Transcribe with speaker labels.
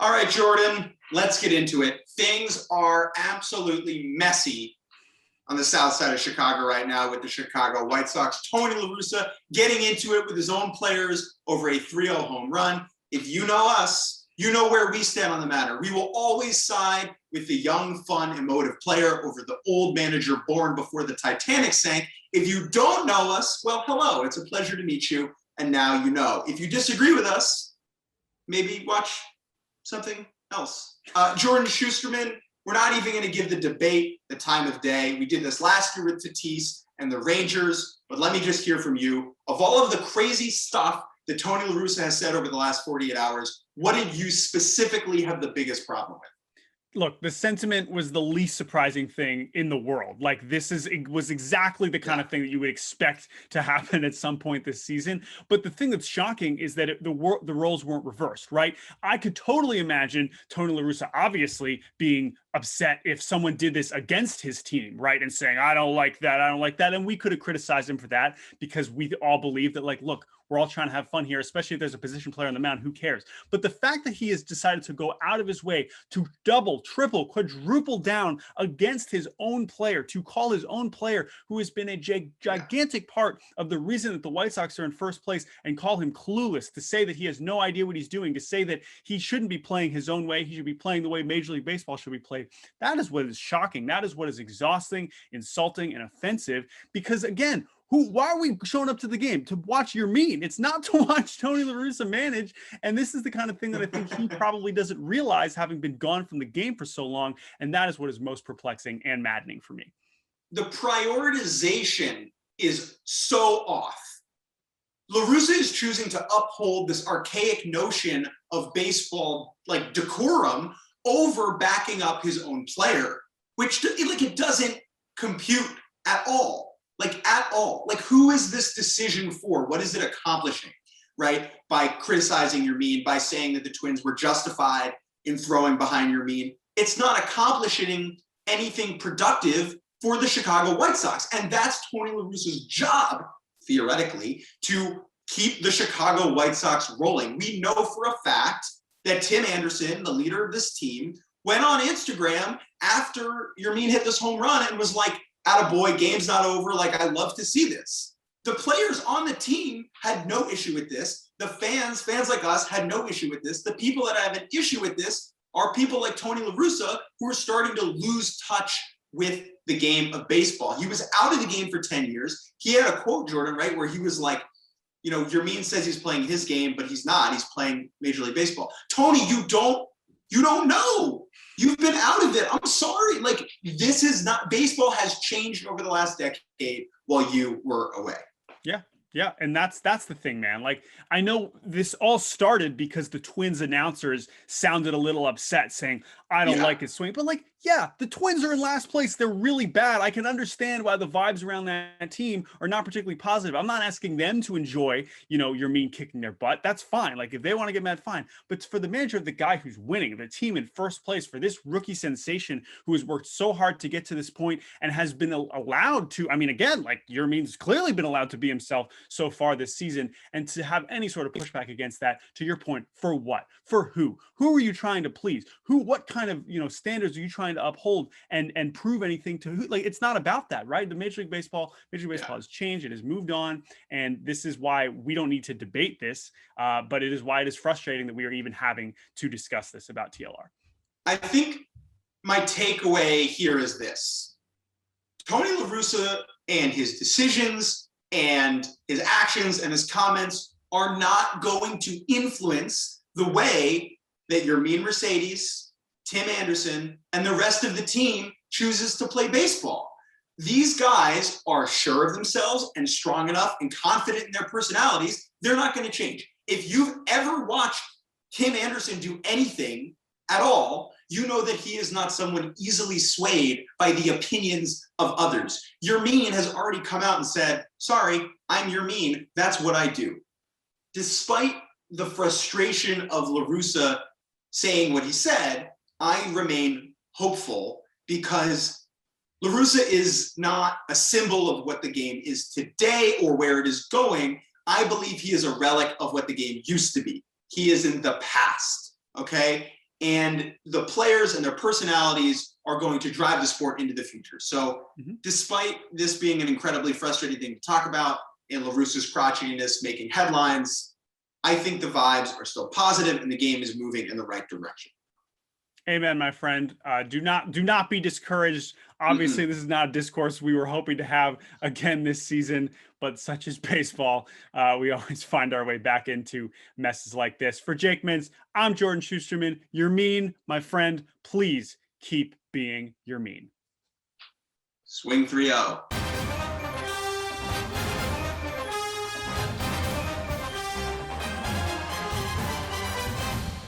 Speaker 1: All right, Jordan, let's get into it. Things are absolutely messy on the south side of Chicago right now with the Chicago White Sox. Tony La Russa getting into it with his own players over a 3-0 home run. If you know us, you know where we stand on the matter. We will always side with the young, fun, emotive player over the old manager born before the Titanic sank. If you don't know us, well, hello. It's a pleasure to meet you, and now you know. If you disagree with us, maybe watch something else. Jordan Shusterman, we're not even going to give the debate the time of day. We did this last year with Tatis and the Rangers, but let me just hear from you. Of all of the crazy stuff that Tony La Russa has said over the last 48 hours, what did you specifically have the biggest problem with?
Speaker 2: Look, the sentiment was the least surprising thing in the world. Like, it was exactly the kind of thing that you would expect to happen at some point this season. But the thing that's shocking is that the roles weren't reversed, right? I could totally imagine Tony La Russa obviously being upset if someone did this against his team, right? And saying, I don't like that, I don't like that. And we could have criticized him for that because we all believe that, like, look, we're all trying to have fun here, especially if there's a position player on the mound, who cares? But the fact that he has decided to go out of his way to double, triple, quadruple down against his own player, to call his own player, who has been a gigantic part of the reason that the White Sox are in first place, and call him clueless, to say that he has no idea what he's doing, to say that he shouldn't be playing his own way, he should be playing the way Major League Baseball should be played. That is what is shocking. That is what is exhausting, insulting, and offensive. Because again, why are we showing up to the game? To watch Yermin. It's not to watch Tony La Russa manage. And this is the kind of thing that I think he probably doesn't realize, having been gone from the game for so long. And that is what is most perplexing and maddening for me.
Speaker 1: The prioritization is so off. La Russa is choosing to uphold this archaic notion of baseball, like decorum, over backing up his own player, which it doesn't compute at all. At all. Who is this decision for? What is it accomplishing, right? By criticizing Yermin, by saying that the Twins were justified in throwing behind Yermin. It's not accomplishing anything productive for the Chicago White Sox. And that's Tony La Russa's job, theoretically, to keep the Chicago White Sox rolling. We know for a fact that Tim Anderson, the leader of this team, went on Instagram after Yermin hit this home run and was like, attaboy, game's not over. I love to see this. The players on the team had no issue with this. The fans like us, had no issue with this. The people that have an issue with this are people like Tony La Russa, who are starting to lose touch with the game of baseball. He was out of the game for 10 years. He had a quote, Jordan, right, where he was like, Yermin says he's playing his game, but he's not. He's playing Major League Baseball. Tony, you don't know. You've been out of it. I'm sorry. This is not, baseball has changed over the last decade while you were away.
Speaker 2: Yeah. And that's the thing, man. I know this all started because the Twins announcers sounded a little upset, saying, I don't like his swing. But the Twins are in last place. They're really bad. I can understand why the vibes around that team are not particularly positive. I'm not asking them to enjoy, Yermin kicking their butt. That's fine. If they want to get mad, fine. But for the manager of the guy who's winning, the team in first place, for this rookie sensation who has worked so hard to get to this point and has been allowed to, Yermin's clearly been allowed to be himself so far this season, and to have any sort of pushback against that, to your point, for what? For who? Who are you trying to please? What kind of standards are you trying to uphold and prove anything to who? It's not about that, right? The Major League Baseball has changed. It has moved on, and this is why we don't need to debate this. But it is why it is frustrating that we are even having to discuss this about TLR.
Speaker 1: I think my takeaway here is this: Tony La Russa and his decisions and his actions and his comments are not going to influence the way that Yermin Mercedes, Tim Anderson, and the rest of the team chooses to play baseball. These guys are sure of themselves and strong enough and confident in their personalities. They're not going to change. If you've ever watched Tim Anderson do anything at all, you know that he is not someone easily swayed by the opinions of others. Yermin has already come out and said, sorry, I'm Yermin. That's what I do. Despite the frustration of La Russa saying what he said, I remain hopeful, because La Russa is not a symbol of what the game is today or where it is going. I believe he is a relic of what the game used to be. He is in the past, okay? and the players and their personalities are going to drive the sport into the future. So despite this being an incredibly frustrating thing to talk about and La Russa's crotchetiness making headlines, I think the vibes are still positive and the game is moving in the right direction.
Speaker 2: Amen, my friend. Do not be discouraged. Obviously, this is not a discourse we were hoping to have again this season, but such is baseball. We always find our way back into messes like this. For Jake Mintz, I'm Jordan Shusterman. Yermin, my friend. Please keep being Yermin.
Speaker 1: Swing 3-0.